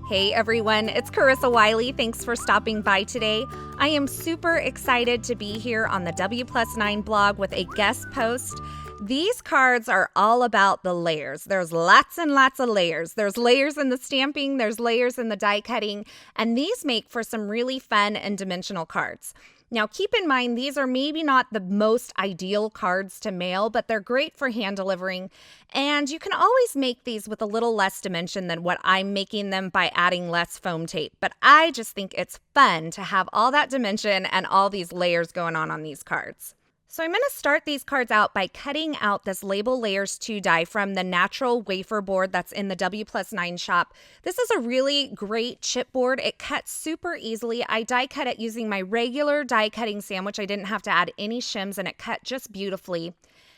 Hey everyone, it's Carissa Wiley. Thanks for stopping by today. I am super excited to be here on the W+9 blog with a guest post. These cards are all about the layers. There's lots and lots of layers. There's layers in the stamping, there's layers in the die cutting, and these make for some really fun and dimensional cards. Now, keep in mind, these are maybe not the most ideal cards to mail, but they're great for hand delivering. And you can always make these with a little less dimension than what I'm making them by adding less foam tape. But I just think it's fun to have all that dimension and all these layers going on these cards. So I'm going to start these cards out by cutting out this Label Layers 2 die from the natural wafer board that's in the W+9 shop. This is a really great chipboard. It cuts super easily. I die cut it using my regular die cutting sandwich. I didn't have to add any shims and it cut just beautifully.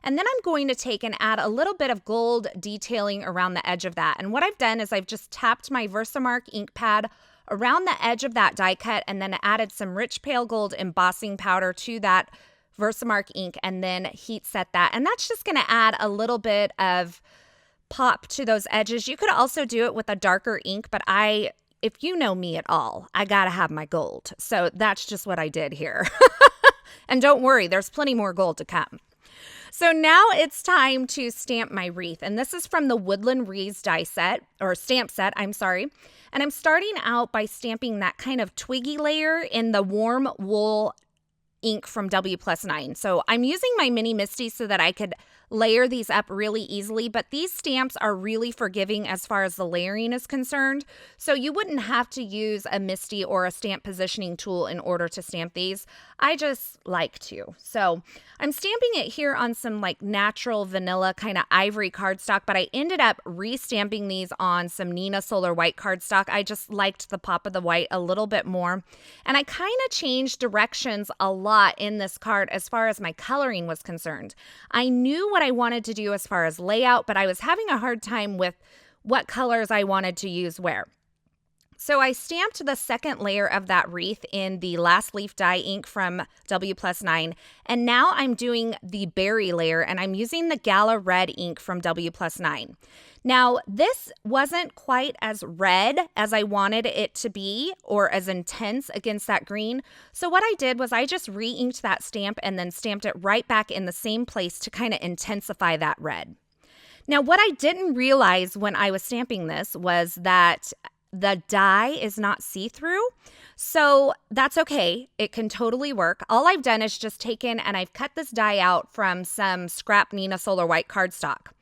And then I'm going to take and add a little bit of gold detailing around the edge of that. And what I've done is I've just tapped my Versamark ink pad around the edge of that die cut and then added some rich pale gold embossing powder to that Versamark ink and then heat set that. And that's just going to add a little bit of pop to those edges. You could also do it with a darker ink, but if you know me at all, I got to have my gold. So that's just what I did here. And don't worry, there's plenty more gold to come. So now it's time to stamp my wreath. And this is from the Woodland Wreaths die set, or stamp set, I'm sorry. And I'm starting out by stamping that kind of twiggy layer in the warm wool ink from W+9. So I'm using my mini Misty so that I could layer these up really easily, but these stamps are really forgiving as far as the layering is concerned. So you wouldn't have to use a Misty or a stamp positioning tool in order to stamp these. I just like to. So I'm stamping it here on some like natural vanilla kind of ivory cardstock, but I ended up re-stamping these on some Neenah Solar White cardstock. I just liked the pop of the white a little bit more. And I kind of changed directions a lot in this card as far as my coloring was concerned. I knew what I wanted to do as far as layout, but I was having a hard time with what colors I wanted to use where. So I stamped the second layer of that wreath in the Last Leaf die ink from W+9, and now I'm doing the berry layer, and I'm using the Gala Red ink from W+9. Now, this wasn't quite as red as I wanted it to be or as intense against that green. So what I did was I just re-inked that stamp and then stamped it right back in the same place to kind of intensify that red. Now, what I didn't realize when I was stamping this was that the die is not see-through, so that's okay. It can totally work. All I've done is just taken and I've cut this die out from some scrap Neenah Solar White cardstock.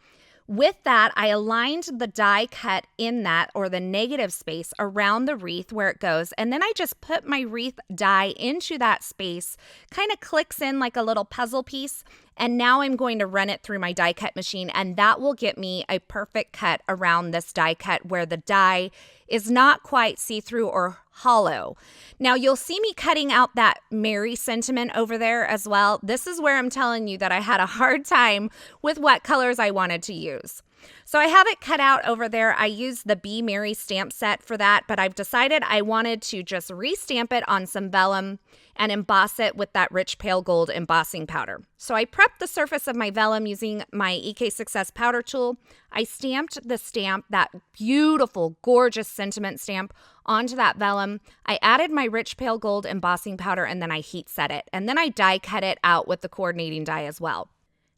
With that, I aligned the die cut in that, or the negative space, around the wreath where it goes, and then I just put my wreath die into that space, kind of clicks in like a little puzzle piece, and now I'm going to run it through my die cut machine, and that will get me a perfect cut around this die cut where the die is not quite see-through or hollow. Now you'll see me cutting out that Vellum Sentiment over there as well. This is where I'm telling you that I had a hard time with what colors I wanted to use. So I have it cut out over there. I used the Be Merry stamp set for that, but I've decided I wanted to just re-stamp it on some vellum and emboss it with that rich pale gold embossing powder. So I prepped the surface of my vellum using my EK Success powder tool. I stamped the stamp, that beautiful, gorgeous sentiment stamp, onto that vellum. I added my rich pale gold embossing powder and then I heat set it. And then I die cut it out with the coordinating die as well.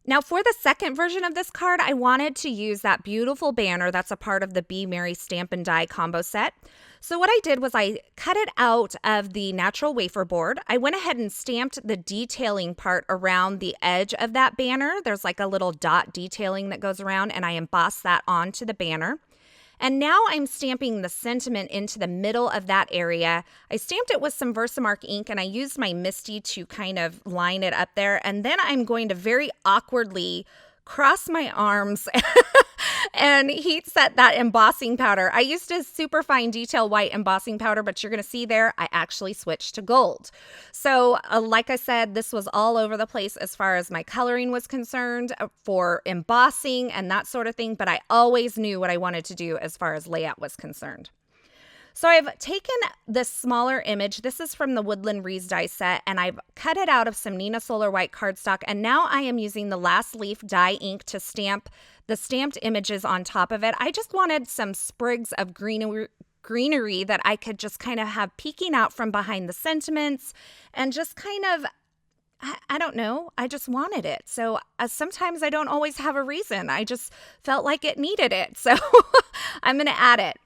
Now for the second version of this card, I wanted to use that beautiful banner that's a part of the Be Merry Stamp and Die combo set. So what I did was I cut it out of the natural wafer board. I went ahead and stamped the detailing part around the edge of that banner. There's like a little dot detailing that goes around, and I embossed that onto the banner. And now I'm stamping the sentiment into the middle of that area. I stamped it with some Versamark ink and I used my Misty to kind of line it up there. And then I'm going to very awkwardly cross my arms and heat set that embossing powder. I used a super fine detail white embossing powder, but you're going to see there, I actually switched to gold. So like I said, this was all over the place as far as my coloring was concerned for embossing and that sort of thing, but I always knew what I wanted to do as far as layout was concerned. So I've taken this smaller image, this is from the Woodland Wreaths die set, and I've cut it out of some Neenah Solar White cardstock, and now I am using the Last Leaf die ink to stamp the stamped images on top of it. I just wanted some sprigs of greenery greenery that I could just kind of have peeking out from behind the sentiments and just kind of, I don't know. I just wanted it. So sometimes I don't always have a reason. I just felt like it needed it. So I'm going to add it.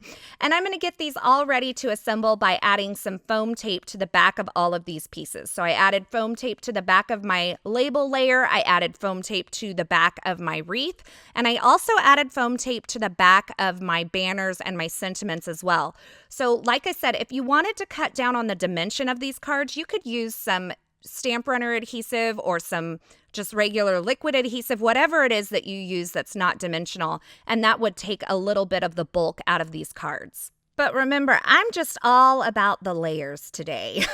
And I'm going to get these all ready to assemble by adding some foam tape to the back of all of these pieces. So I added foam tape to the back of my label layer. I added foam tape to the back of my wreath. And I also added foam tape to the back of my banners and my sentiments as well. So like I said, if you wanted to cut down on the dimension of these cards, you could use some stamp runner adhesive or some just regular liquid adhesive, whatever it is that you use that's not dimensional, and that would take a little bit of the bulk out of these cards. But remember, I'm just all about the layers today.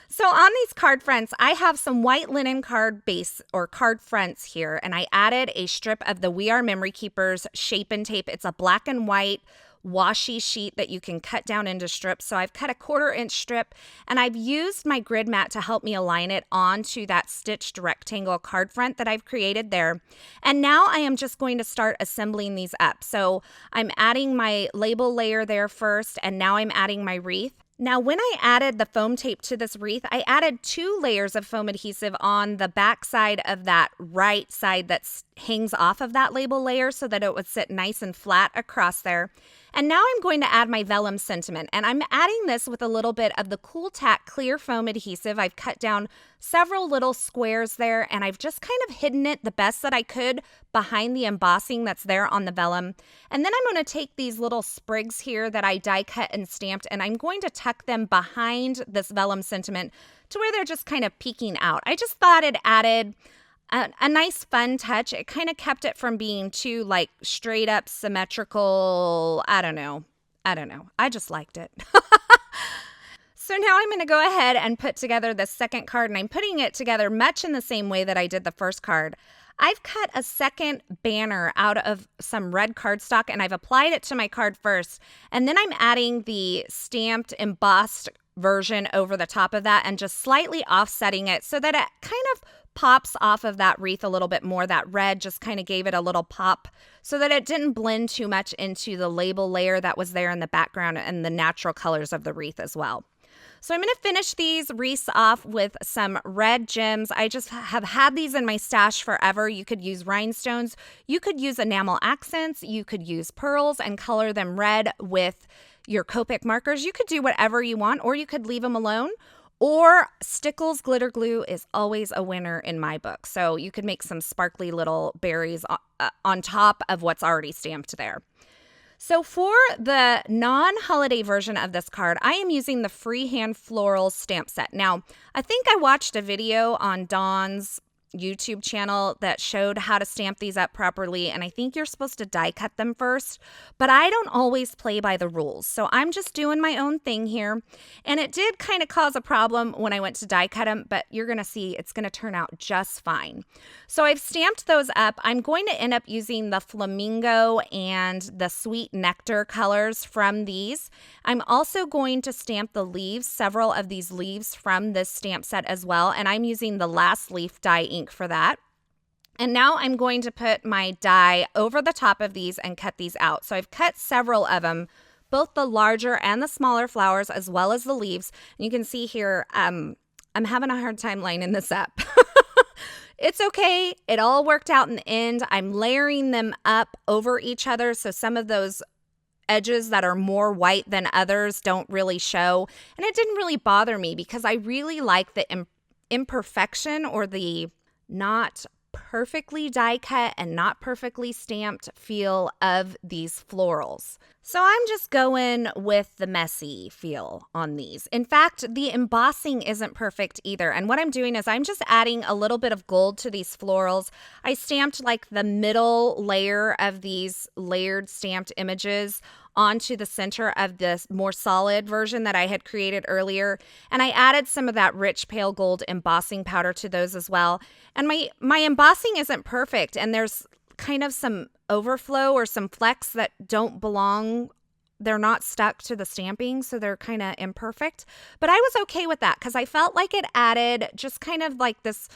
So on these card fronts, I have some white linen card base or card fronts here, and I added a strip of the We Are Memory Keepers Shape and Tape. It's a black and white washi sheet that you can cut down into strips. So I've cut a 1/4-inch strip, and I've used my grid mat to help me align it onto that stitched rectangle card front that I've created there. And now I am just going to start assembling these up. So I'm adding my label layer there first, and now I'm adding my wreath. Now, when I added the foam tape to this wreath, I added 2 layers of foam adhesive on the back side of that right side that hangs off of that label layer so that it would sit nice and flat across there. And now I'm going to add my Vellum Sentiment, and I'm adding this with a little bit of the Cool Tack clear foam adhesive. I've cut down several little squares there, and I've just kind of hidden it the best that I could behind the embossing that's there on the vellum. And then I'm going to take these little sprigs here that I die cut and stamped, and I'm going to tuck them behind this Vellum Sentiment to where they're just kind of peeking out. I just thought it added a nice fun touch. It kind of kept it from being too like straight up symmetrical. I don't know. I just liked it. So now I'm going to go ahead and put together the second card, and I'm putting it together much in the same way that I did the first card. I've cut a second banner out of some red cardstock, and I've applied it to my card first, and then I'm adding the stamped embossed version over the top of that and just slightly offsetting it so that it kind of pops off of that wreath a little bit more. That red just kind of gave it a little pop so that it didn't blend too much into the label layer that was there in the background and the natural colors of the wreath as well. So I'm going to finish these wreaths off with some red gems. I just have had these in my stash forever. You could use rhinestones, you could use enamel accents, you could use pearls and color them red with your Copic markers. You could do whatever you want, or you could leave them alone. Or Stickles glitter glue is always a winner in my book. So you could make some sparkly little berries on top of what's already stamped there. So for the non-holiday version of this card, I am using the Freehand Floral stamp set. Now, I think I watched a video on Dawn's YouTube channel that showed how to stamp these up properly, and I think you're supposed to die cut them first, but I don't always play by the rules, so I'm just doing my own thing here. And it did kind of cause a problem when I went to die cut them, but you're gonna see it's gonna turn out just fine. So I've stamped those up. I'm going to end up using the flamingo and the sweet nectar colors from these. I'm also going to stamp the leaves, several of these leaves from this stamp set as well, and I'm using the Last Leaf die ink for that. And now I'm going to put my die over the top of these and cut these out. So I've cut several of them, both the larger and the smaller flowers as well as the leaves. And you can see here, I'm having a hard time lining this up. It's okay. It all worked out in the end. I'm layering them up over each other, so some of those edges that are more white than others don't really show. And it didn't really bother me because I really like the imperfection or the not perfectly die cut and not perfectly stamped feel of these florals. So I'm just going with the messy feel on these. In fact, the embossing isn't perfect either. And what I'm doing is I'm just adding a little bit of gold to these florals. I stamped like the middle layer of these layered stamped images onto the center of this more solid version that I had created earlier. And I added some of that rich pale gold embossing powder to those as well. And my embossing isn't perfect, and there's kind of some overflow or some flecks that don't belong. They're not stuck to the stamping, so they're kind of imperfect. But I was okay with that because I felt like it added just kind of like this,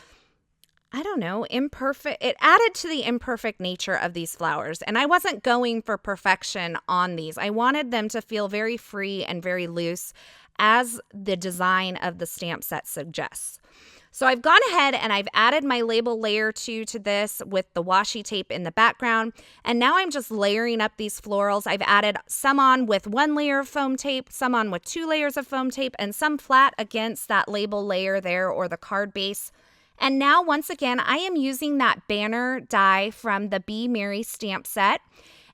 I don't know, imperfect. It added to the imperfect nature of these flowers. And I wasn't going for perfection on these. I wanted them to feel very free and very loose as the design of the stamp set suggests. So I've gone ahead and I've added my label layer 2 to this with the washi tape in the background. And now I'm just layering up these florals. I've added some on with 1 layer of foam tape, some on with 2 layers of foam tape, and some flat against that label layer there or the card base. And now, once again, I am using that banner die from the Be Merry stamp set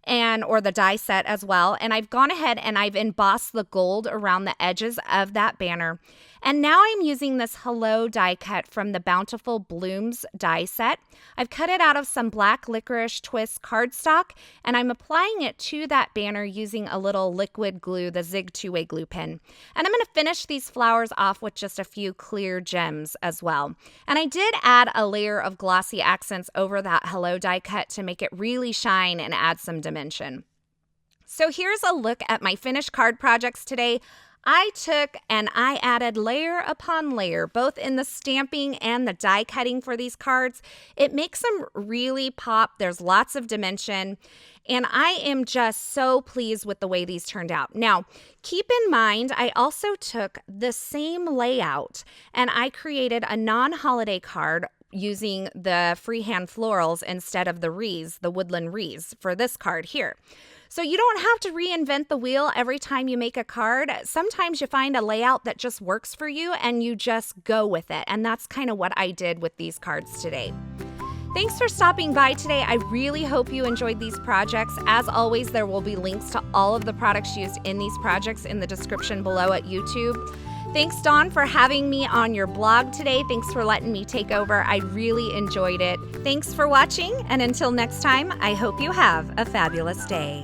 or the die set as well. And I've gone ahead and I've embossed the gold around the edges of that banner. And now I'm using this Hello die cut from the Bountiful Blooms die set. I've cut it out of some black licorice twist cardstock, and I'm applying it to that banner using a little liquid glue, the Zig 2-way glue pen. And I'm going to finish these flowers off with just a few clear gems as well. And I did add a layer of glossy accents over that Hello die cut to make it really shine and add some dimension. So here's a look at my finished card projects today. I took and I added layer upon layer, both in the stamping and the die cutting for these cards. It makes them really pop. There's lots of dimension, and I am just so pleased with the way these turned out. Now, keep in mind, I also took the same layout and I created a non-holiday card using the freehand florals instead of the wreaths, the woodland wreaths for this card here. So you don't have to reinvent the wheel every time you make a card. Sometimes you find a layout that just works for you and you just go with it. And that's kind of what I did with these cards today. Thanks for stopping by today. I really hope you enjoyed these projects. As always, there will be links to all of the products used in these projects in the description below at YouTube. Thanks, Dawn, for having me on your blog today. Thanks for letting me take over. I really enjoyed it. Thanks for watching, and until next time, I hope you have a fabulous day.